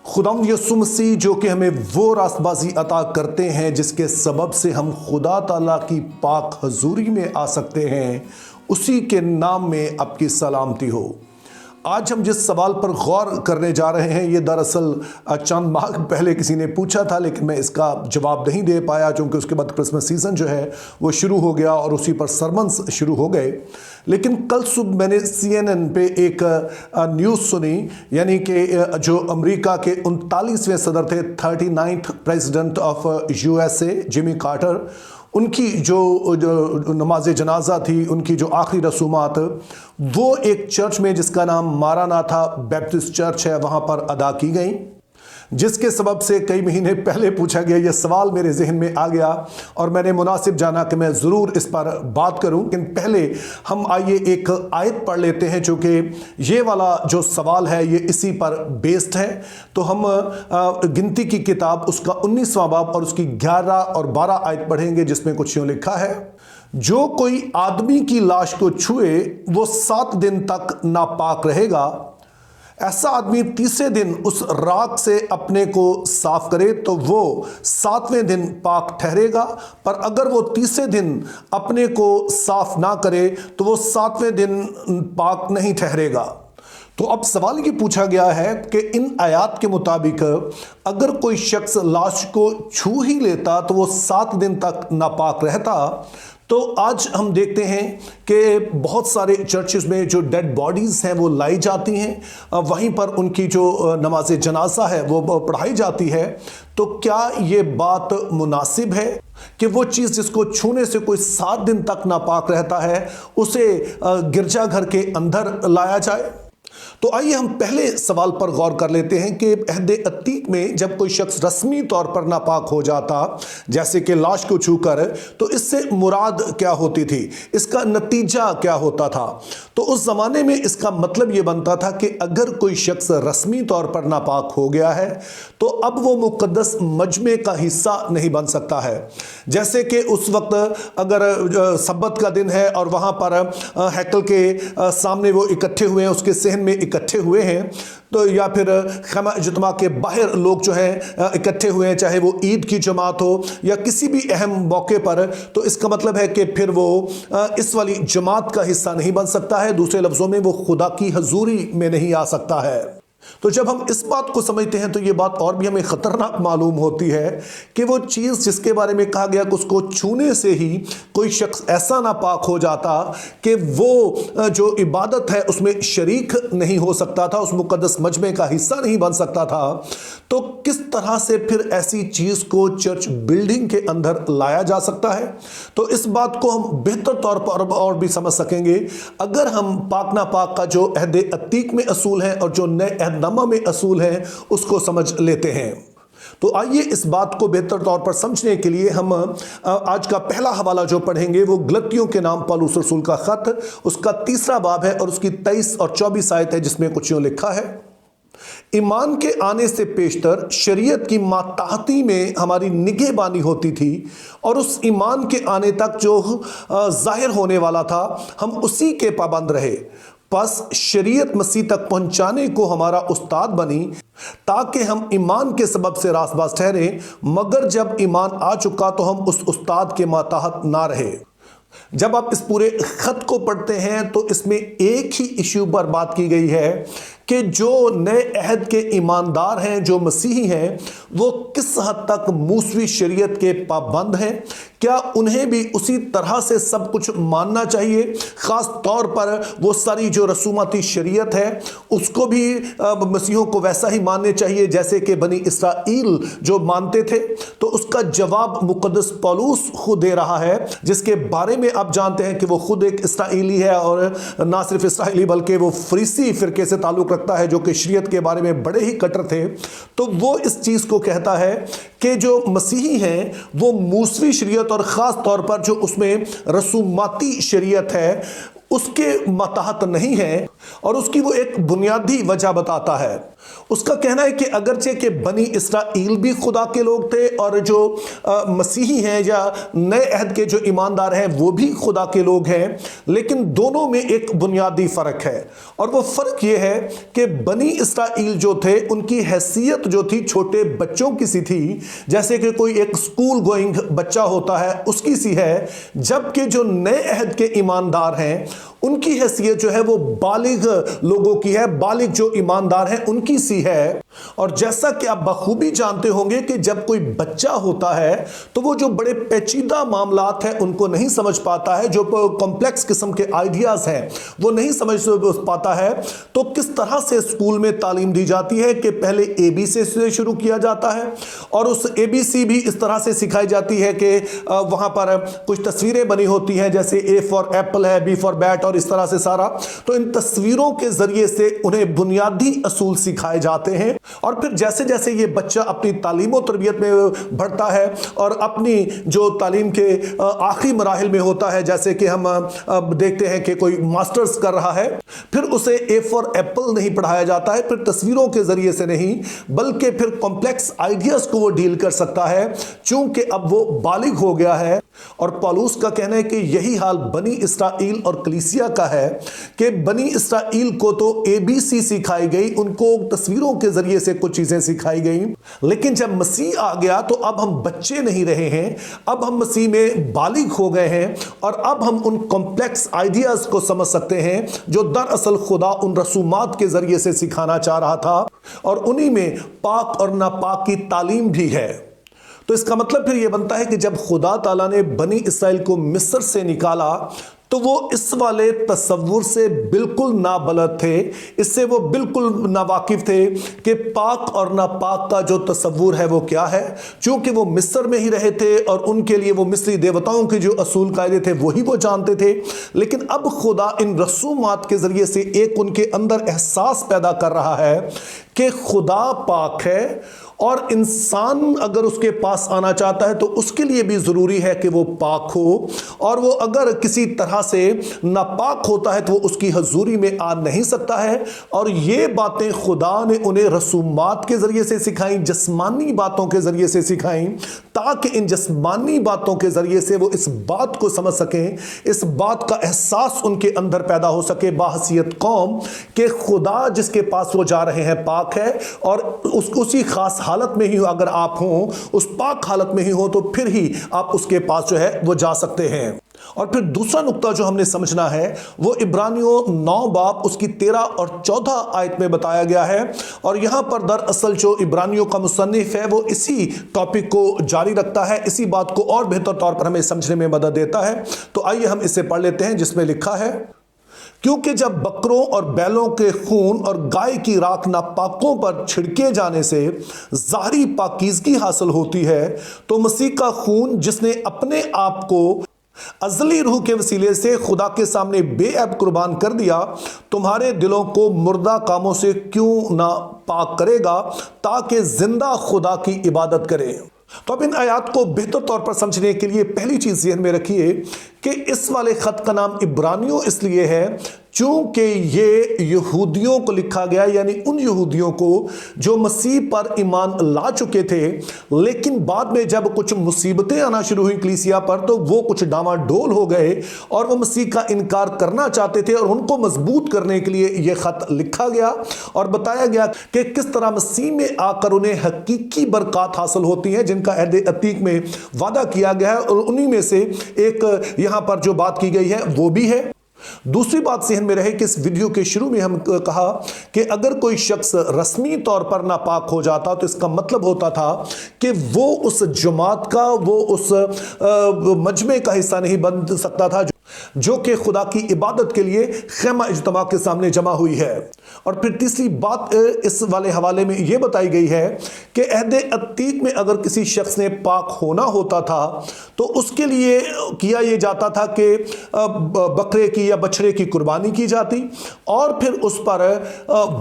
खुदावंद यीशु मसीह जो कि हमें वो रास्तबाजी अता करते हैं जिसके सबब से हम खुदा ताला की पाक हजूरी में आ सकते हैं, उसी के नाम में आपकी सलामती हो। आज हम जिस सवाल पर गौर करने जा रहे हैं, ये दरअसल चंद माह पहले किसी ने पूछा था, लेकिन मैं इसका जवाब नहीं दे पाया क्योंकि उसके बाद क्रिसमस सीज़न जो है वो शुरू हो गया और उसी पर सरमन्स शुरू हो गए। लेकिन कल सुबह मैंने CNN पे एक न्यूज़ सुनी, यानी कि जो अमेरिका के 39वें सदर थे, 39th president of USA Jimmy Carter, उनकी जो नमाज जनाजा थी, उनकी जो आखिरी रसूमात वो एक चर्च में जिसका नाम मारानाथा बैप्टिस्ट चर्च है वहाँ पर अदा की गई, जिसके सबब से कई महीने पहले पूछा गया ये सवाल मेरे जहन में आ गया और मैंने मुनासिब जाना कि मैं ज़रूर इस पर बात करूं। लेकिन पहले हम आइए एक आयत पढ़ लेते हैं, चूँकि ये वाला जो सवाल है ये इसी पर बेस्ड है। तो हम गिनती की किताब उसका 19वां बाब और उसकी 11 और 12 आयत पढ़ेंगे, जिसमें कुछ यूँ लिखा है, जो कोई आदमी की लाश को छुए वो 7 दिन तक नापाक रहेगा। ऐसा आदमी तीसरे दिन उस राख से अपने को साफ करे तो वो 7वें दिन पाक ठहरेगा, पर अगर वो तीसरे दिन अपने को साफ ना करे तो वो 7वें दिन पाक नहीं ठहरेगा। तो अब सवाल ये पूछा गया है कि इन आयात के मुताबिक अगर कोई शख्स लाश को छू ही लेता तो वो 7 दिन तक नापाक रहता। तो आज हम देखते हैं कि बहुत सारे चर्चेस में जो डेड बॉडीज़ हैं वो लाई जाती हैं, वहीं पर उनकी जो नमाज जनाजा है वो पढ़ाई जाती है। तो क्या ये बात मुनासिब है कि वो चीज़ जिसको छूने से कोई 7 दिन तक नापाक रहता है उसे गिरजाघर के अंदर लाया जाए? तो आइए हम पहले सवाल पर गौर कर लेते हैं कि अहद अतीक में जब कोई शख्स रस्मी तौर पर नापाक हो जाता, जैसे कि लाश को छूकर, तो इससे मुराद क्या होती थी, इसका नतीजा क्या होता था? तो उस ज़माने में इसका मतलब ये बनता था कि अगर कोई शख्स रस्मी तौर पर नापाक हो गया है तो अब वो मुक़द्दस मजमे का हिस्सा नहीं बन सकता है। जैसे कि उस वक्त अगर सब्बत का दिन है और वहाँ पर हैकल के सामने वो इकट्ठे हुए हैं, उसके सहन में इकट्ठे हुए हैं, तो या फिर खैमा इज्तिमा के बाहर लोग जो हैं इकट्ठे हुए हैं, चाहे वो ईद की जमात हो या किसी भी अहम मौके पर, तो इसका मतलब है कि फिर वो इस वाली जमात का हिस्सा नहीं बन सकता है। दूसरे लफ्ज़ों में वो खुदा की हजूरी में नहीं आ सकता है। तो जब हम इस बात को समझते हैं तो ये बात और भी हमें ख़तरनाक मालूम होती है कि वो चीज़ जिसके बारे में कहा गया कि उसको छूने से ही कोई शख्स ऐसा नापाक हो जाता कि वो जो इबादत है उसमें शरीक नहीं हो सकता था, उस मुक़द्दस मजमे का हिस्सा नहीं बन सकता था। तो किस तरह से फिर ऐसी चीज़ को चर्च बिल्डिंग के अंदर लाया जा सकता है? तो इस बात को हम बेहतर तौर पर और भी समझ सकेंगे अगर हम पाक नापाक का जो अहद अतीक में असूल है और जो नए अहदनामा में असूल है उसको समझ लेते हैं। तो आइए इस बात को बेहतर तौर पर समझने के लिए हम आज का पहला हवाला जो पढ़ेंगे वो गलतियों के नाम पौलुस रसूल का खत, उसका 3रा बाब है और उसकी 23 और 24 आयत है, जिसमें कुछ यूँ लिखा है, ईमान के आने से पेशतर शरीयत की माताहती में हमारी निगहबानी होती थी और उस ईमान के आने तक जो जाहिर होने वाला था हम उसी के पाबंद रहे। बस शरीयत मसीह तक पहुंचाने को हमारा उस्ताद बनी ताकि हम ईमान के सबब से रासबाज ठहरे, मगर जब ईमान आ चुका तो हम उस उस्ताद के माताहत ना रहे। जब आप इस पूरे खत को पढ़ते हैं तो इसमें एक ही इश्यू पर बात की गई है कि जो नए अहद के ईमानदार हैं, जो मसीही हैं, वो किस हद तक मूसवी शरीयत के पाबंद हैं। क्या उन्हें भी उसी तरह से सब कुछ मानना चाहिए? ख़ास तौर पर वो सारी जो रसूमाती शरीयत है उसको भी मसीहों को वैसा ही मानने चाहिए जैसे कि बनी इसराइल जो मानते थे? तो उसका जवाब मुक़द्दस पौलुस खुद दे रहा है, जिसके बारे में आप जानते हैं कि वो खुद एक इसराइली है और ना सिर्फ इसराइली बल्कि वो फरीसी फ़िरके से ताल्लुक़ रखता है जो कि शरीयत के बारे में बड़े ही कट्टर थे। तो वो इस चीज़ को कहता है कि जो मसीही हैं वो मूसवी शरीयत और ख़ास तौर पर जो उसमें रसूमाती शरीयत है उसके मातहत नहीं है, और उसकी वो एक बुनियादी वजह बताता है। उसका कहना है कि अगरचे के बनी इसराइल भी खुदा के लोग थे और जो मसीही हैं या नए अहद के जो ईमानदार हैं वो भी खुदा के लोग हैं, लेकिन दोनों में एक बुनियादी फ़र्क है। और वो फ़र्क ये है कि बनी इसराइल जो थे उनकी हैसियत जो थी छोटे बच्चों की सी थी, जैसे कि कोई एक स्कूल गोइंग बच्चा होता है उसकी सी है, जबकि जो नए अहद के ईमानदार हैं उनकी हैसियत जो है वो बालिग लोगों की है, बालिग जो ईमानदार हैं उनकी सी है। और जैसा कि आप बखूबी जानते होंगे कि जब कोई बच्चा होता है तो वो जो बड़े पेचीदा मामलात हैं उनको नहीं समझ पाता है, जो कॉम्प्लेक्स किस्म के आइडियाज़ हैं वो नहीं समझ पाता है। तो किस तरह से स्कूल में तालीम दी जाती है कि पहले ABC से शुरू किया जाता है और उस ABC भी इस तरह से सिखाई जाती है कि वहाँ पर कुछ तस्वीरें बनी होती हैं, जैसे A फॉर एप्पल है, B फॉर बैट और इस तरह से सारा। तो इन तस्वीरों के जरिए से उन्हें बुनियादी असूल सिखाए जाते हैं। और फिर जैसे जैसे ये बच्चा अपनी तालीम और तरबियत में बढ़ता है और अपनी जो तालीम के आखिरी मराहिल में होता है, जैसे कि हम देखते हैं कि कोई मास्टर्स कर रहा है, फिर उसे A फॉर एप्पल नहीं पढ़ाया जाता है, फिर तस्वीरों के जरिए से नहीं, बल्कि फिर कॉम्प्लेक्स आइडियाज को वो डील कर सकता है चूंकि अब वो बालिग हो गया है। और पौलुस का कहना है कि यही हाल बनी इसराइल और कलीसिया का है कि बनी इसराइल को तो ABC सिखाई गई, उनको तस्वीरों के जरिए से कुछ चीजें सिखाई गई, लेकिन जब मसीह आ गया तो अब हम बच्चे नहीं रहे हैं, अब हम मसीह में बालिग हो गए हैं और अब हम उन कॉम्प्लेक्स आइडियाज को समझ सकते हैं जो दरअसल खुदा उन रसूमात के जरिए से सिखाना चाह रहा था, और उन्हीं में पाक और नापाक की तालीम भी है। तो इसका मतलब फिर यह बनता है कि जब खुदा ताला ने बनी इसराइल को मिस्र से निकाला तो वो इस वाले तस्वुर से बिल्कुल नाबलद थे, इससे वो बिल्कुल नावाकिफ थे कि पाक और नापाक का जो तस्वुर है वो क्या है, क्योंकि वो मिस्र में ही रहे थे और उनके लिए वो मिस्री देवताओं के जो असूल कायदे थे वही वो जानते थे। लेकिन अब खुदा इन रसूमात के जरिए से एक उनके अंदर एहसास पैदा कर रहा है कि खुदा पाक है और इंसान अगर उसके पास आना चाहता है तो उसके लिए भी ज़रूरी है कि वो पाक हो, और वो अगर किसी तरह से नापाक होता है तो वो उसकी हजूरी में आ नहीं सकता है। और ये बातें खुदा ने उन्हें रसूमात के ज़रिए से सिखाई, जिस्मानी बातों के ज़रिए से सिखाई, ताकि इन जिस्मानी बातों के ज़रिए से वो इस बात को समझ सकें, इस बात का एहसास उनके अंदर पैदा हो सके बाहसियत कौम के खुदा जिसके पास वो जा रहे हैं पाक है, और उसी खास हालत में ही अगर आप हो, उस पाक हालत में ही हो, तो फिर ही आप उसके पास जो है वो जा सकते हैं। और फिर दूसरा नुक्ता जो हमने समझना है वो इब्रानियों 9 बाब उसकी 13 और 14 आयत में बताया गया है, और यहां पर दरअसल जो इब्रानियों का मुसन्निफ है वो इसी टॉपिक को जारी रखता है, इसी बात को और बेहतर तौर पर हमें समझने में मदद देता है। तो आइए हम इसे पढ़ लेते हैं, जिसमें लिखा है, क्योंकि जब बकरों और बैलों के खून और गाय की राख नापाकों पर छिड़के जाने से ज़ाहरी पाकीज़गी हासिल होती है, तो मसीह का खून जिसने अपने आप को अज़ली रूह के वसीले से खुदा के सामने बेअब कुर्बान कर दिया, तुम्हारे दिलों को मुर्दा कामों से क्यों ना पाक करेगा, ताकि जिंदा खुदा की इबादत करें। तो अब इन आयात को बेहतर तौर पर समझने के लिए पहली चीज़ ज़हन में रखिए कि इस वाले ख़त का नाम इब्रानियों इसलिए है चूँकि ये यहूदियों को लिखा गया, यानी उन यहूदियों को जो मसीह पर ईमान ला चुके थे, लेकिन बाद में जब कुछ मुसीबतें आना शुरू हुई कलीसिया पर तो वो कुछ डामाडोल हो गए और वो मसीह का इनकार करना चाहते थे, और उनको मजबूत करने के लिए ये ख़त लिखा गया और बताया गया कि किस तरह मसीह में आकर उन्हें हकीकी बरक़ात हासिल होती हैं जिनका अहद अतीक में वादा किया गया है, और उन्हीं में से एक यहाँ पर जो बात की गई है वो भी है। दूसरी बात ज़हन में रहे कि इस वीडियो के शुरू में हम कहा कि अगर कोई शख्स रस्मी तौर पर नापाक हो जाता तो इसका मतलब होता था कि वो उस जमात का, वो उस मजमे का हिस्सा नहीं बन सकता था जो कि खुदा की इबादत के लिए खेमा इज्तिमा के सामने जमा हुई है। और फिर तीसरी बात इस वाले हवाले में यह बताई गई है कि अहद अतीक में अगर किसी शख्स ने पाक होना होता था तो उसके लिए किया यह जाता था कि बकरे की या बछड़े की कुर्बानी की जाती, और फिर उस पर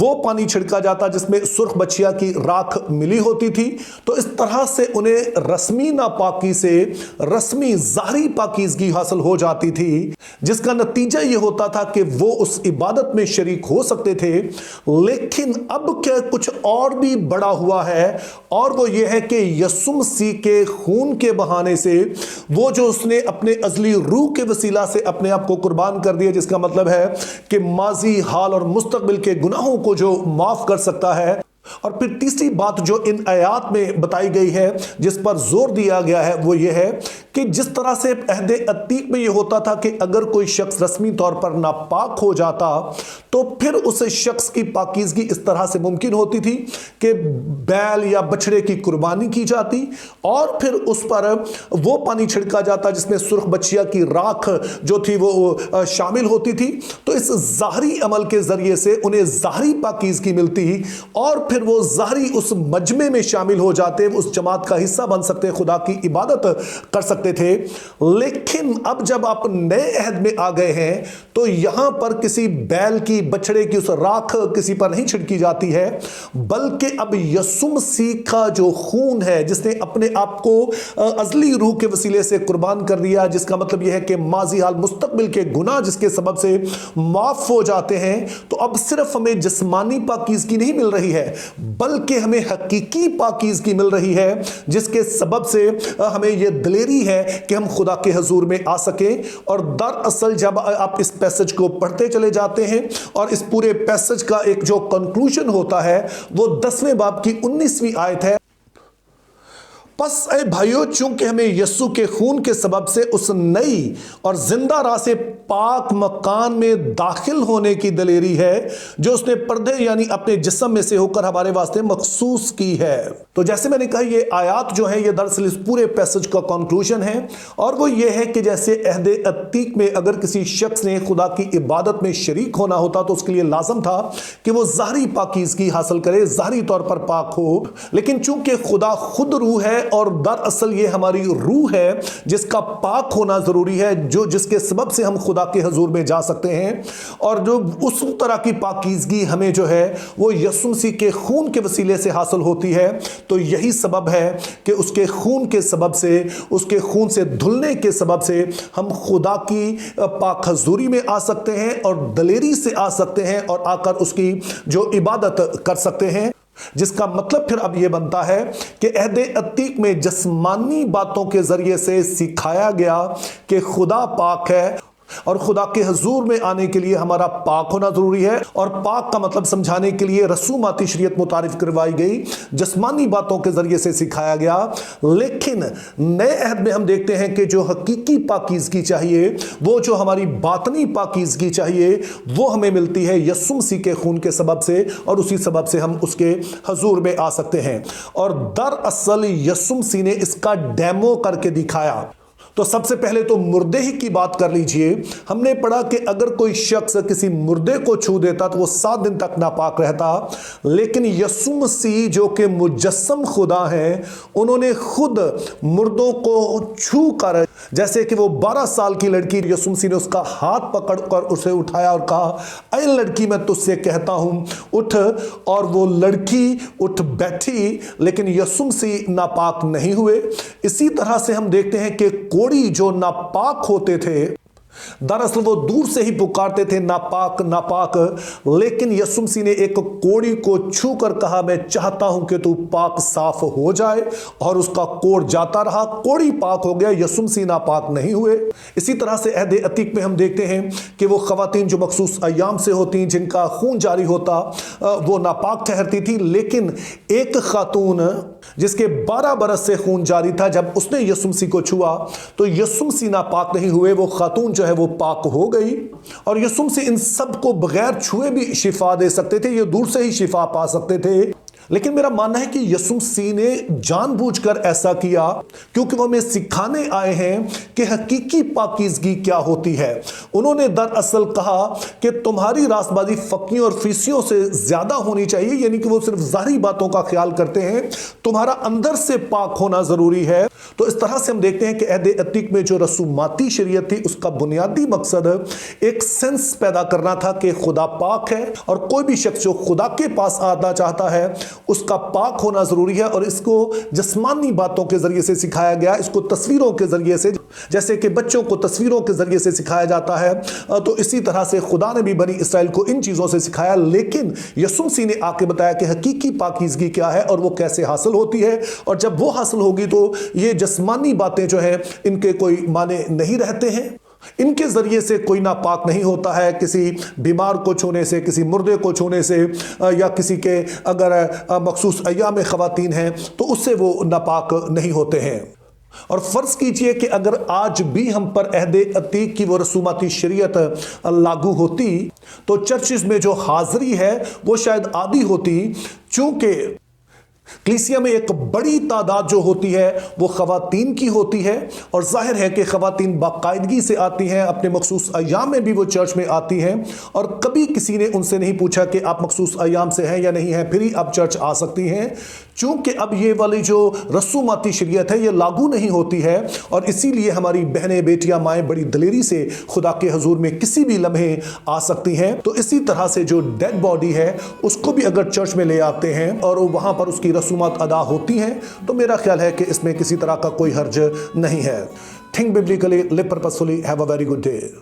वो पानी छिड़का जाता जिसमें सुर्ख बछिया की राख मिली होती थी। तो इस तरह से उन्हें रस्मी नापाकी से रस्मी ज़ाहरी पाकीज़गी हासिल हो जाती थी, जिसका नतीजा यह होता था कि वो उस इबादत में शरीक हो सकते थे। लेकिन अब क्या कुछ और भी बड़ा हुआ है, और वो ये है कि यीशु मसीह के खून के बहाने से वो जो उसने अपने अज़ली रूह के वसीला से अपने आप को कुर्बान कर दिया, जिसका मतलब है कि माजी, हाल और मुस्तकबिल के गुनाहों को जो माफ कर सकता है। और फिर तीसरी बात जो इन आयात में बताई गई है, जिस पर जोर दिया गया है, वो ये है कि जिस तरह से अहदे अतीक में ये होता था कि अगर कोई शख्स रस्मी तौर पर नापाक हो जाता तो फिर उस शख्स की पाकीज़गी इस तरह से मुमकिन होती थी कि बैल या बछड़े की कुर्बानी की जाती और फिर उस पर वो पानी छिड़का जाता जिसमें सुर्ख बछिया की राख जो थी वो शामिल होती थी। तो इस ज़ाहरी अमल के जरिए से उन्हें ज़ाहरी पाकीज़गी मिलती और फिर वो ज़ाहरी उस मजमे में शामिल हो जाते, उस जमात का हिस्सा बन सकते, खुदा की इबादत कर सकते थे। लेकिन अब जब आप नए अहद में आ गए हैं तो यहां पर किसी बैल की, बछड़े की उस राख किसी पर नहीं छिड़की जाती है, बल्कि अब यीशु मसीह का जो खून है जिसने अपने आप को अज़ली रूह के वसीले से कुर्बान कर दिया, जिसका मतलब यह है कि माजी, हाल, मुस्तकबिल के गुनाह जिसके सबब से माफ हो जाते हैं। तो अब सिर्फ हमें जिस्मानी पाकीज़गी नहीं मिल रही है, बल्कि हमें हकीकी पाकीज़गी मिल रही है, जिसके सबब से हमें यह दिलेरी है कि हम खुदा के हुजूर में आ सकें। और दरअसल जब आप इस पैसेज को पढ़ते चले जाते हैं और इस पूरे पैसेज का एक जो कंक्लूजन होता है वो 10वें बाब की 19वीं आयत है। बस ऐ भाइयों, चूंकि हमें यीशु के खून के सबब से उस नई और जिंदा राह से पाक मकान में दाखिल होने की दलेरी है जो उसने पर्दे यानी अपने जिस्म में से होकर हमारे वास्ते मखसूस की है। तो जैसे मैंने कहा, ये आयात जो है ये दरअसल इस पूरे पैसेज का कंक्लूजन है, और वो ये है कि जैसे अहदे अतीक में अगर किसी शख्स ने खुदा की इबादत में शरीक होना होता तो उसके लिए लाजम था कि वो ज़ाहरी पाकीज़गी हासिल करे, ज़ाहरी तौर पर पाक हो। लेकिन चूंकि खुदा खुद रूह है और दरअसल ये हमारी रूह है जिसका पाक होना जरूरी है, जो जिसके सबब से हम खुदा के हुजूर में जा सकते हैं, और जो उस तरह की पाकीज़गी हमें जो है वो यीशु मसीह के खून के वसीले से हासिल होती है। तो यही सबब है कि उसके खून के सबब से, उसके खून से धुलने के सबब से हम खुदा की पाक हुजूरी में आ सकते हैं और दलेरी से आ सकते हैं और आकर उसकी जो इबादत कर सकते हैं। जिसका मतलब फिर अब यह बनता है कि अहदे अतीक में जिस्मानी बातों के जरिए से सिखाया गया कि खुदा पाक है और खुदा के हुजूर में आने के लिए हमारा पाक होना जरूरी है, और पाक का मतलब समझाने के लिए रसूमाती शरीयत मुतारिफ करवाई गई, जिस्मानी बातों के जरिए से सिखाया गया। लेकिन नए अहद में हम देखते हैं कि जो हकीकी पाकीज़गी चाहिए, वो जो हमारी बातनी पाकीज़गी चाहिए, वो हमें मिलती है यीशु मसीह के खून के सबब से, और उसी सबब से हम उसके हुजूर में आ सकते हैं। और दरअसल यीशु मसीह ने इसका डेमो करके दिखाया। तो सबसे पहले तो मुर्दे ही की बात कर लीजिए। हमने पढ़ा कि अगर कोई शख्स किसी मुर्दे को छू देता तो वो 7 दिन तक नापाक रहता, लेकिन यीशु मसीह जो कि मुजस्सम खुदा हैं, उन्होंने खुद मुर्दों को छू कर, जैसे कि वो 12 साल की लड़की, यीशु मसीह ने उसका हाथ पकड़कर उसे उठाया और कहा, ऐ लड़की मैं तुझसे कहता हूं उठ, और वो लड़की उठ बैठी, लेकिन यीशु मसीह नापाक नहीं हुए। इसी तरह से हम देखते हैं कि कोढ़ी जो नापाक होते थे, दरअसल वो दूर से ही पुकारते थे नापाक नापाक, लेकिन यीशु मसीह ने एक कोढ़ी को छू कर कहा, मैं चाहता हूं कि तू पाक साफ हो जाए, और उसका कोढ़ जाता रहा, कोढ़ी पाक हो गया, यीशु मसीह नापाक नहीं हुए। इसी तरह से अहदे अतीक में हम देखते हैं कि वो खवातीन जो मखसूस अय्याम से होती, जिनका खून जारी होता, वो नापाक ठहरती थी। लेकिन एक खातून जिसके 12 बरस से खून जारी था, जब उसने यीशु मसीह को छुआ तो यीशु मसीह नापाक नहीं हुए, वो खातून जो है वो पाक हो गई। और यीशु मसीह इन सब को बगैर छुए भी शिफा दे सकते थे, ये दूर से ही शिफा पा सकते थे। लेकिन मेरा मानना है कि यीशु मसीह ने जानबूझकर ऐसा किया क्योंकि वो हमें सिखाने आए हैं कि हकीकी पाकीज़गी क्या होती है। उन्होंने दरअसल कहा कि तुम्हारी रासबाजी फकियों और फीसियों से ज्यादा होनी चाहिए, यानी कि वो सिर्फ ज़ाहिरी बातों का ख्याल करते हैं, तुम्हारा अंदर से पाक होना जरूरी है। तो इस तरह से हम देखते हैं कि अहदे अतीक में जो रसूमाती शरीयत थी, उसका बुनियादी मकसद एक सेंस पैदा करना था कि खुदा पाक है, और कोई भी शख्स जो खुदा के पास आना चाहता है उसका पाक होना ज़रूरी है। और इसको जिस्मानी बातों के ज़रिए से सिखाया गया, इसको तस्वीरों के ज़रिए से, जैसे कि बच्चों को तस्वीरों के ज़रिए से सिखाया जाता है, तो इसी तरह से खुदा ने भी बनी इसराइल को इन चीज़ों से सिखाया। लेकिन यीशु मसीह ने आके बताया कि हकीकी पाकीज़गी क्या है और वो कैसे हासिल होती है, और जब वो हासिल होगी तो ये जिस्मानी बातें जो है इनके कोई माने नहीं रहते हैं। इनके ज़रिए से कोई नापाक नहीं होता है, किसी बीमार को छूने से, किसी मुर्दे को छूने से, या किसी के अगर मखसूस अय्याम में ख़वातीन हैं तो उससे वो नापाक नहीं होते हैं। और फ़र्ज़ कीजिए कि अगर आज भी हम पर अहदे अतीक की वो रसूमाती शरीयत लागू होती तो चर्चिज़ में जो हाज़री है वो शायद आधी होती, चूँकि कलीसिया में एक बड़ी तादाद जो होती है वो ख़वातीन की होती है, और जाहिर है कि ख़वातीन बाकायदगी से आती हैं, अपने मखसूस अय्याम में भी वो चर्च में आती हैं, और कभी किसी ने उनसे नहीं पूछा कि आप मखसूस अय्याम से हैं या नहीं हैं, फिर ही आप चर्च आ सकती हैं। चूँकि अब ये वाली जो रसूमाती शरीयत है ये लागू नहीं होती है, और इसीलिए हमारी बहनें, बेटियां, माएँ बड़ी दलेरी से खुदा के हजूर में किसी भी लम्हे आ सकती हैं। तो इसी तरह से जो डेड बॉडी है उसको भी अगर चर्च में ले आते हैं और वहाँ पर उसकी रसूमात अदा होती हैं तो मेरा ख्याल है कि इसमें किसी तरह का कोई हर्ज नहीं है। Think biblically, live purposefully, have a very good day.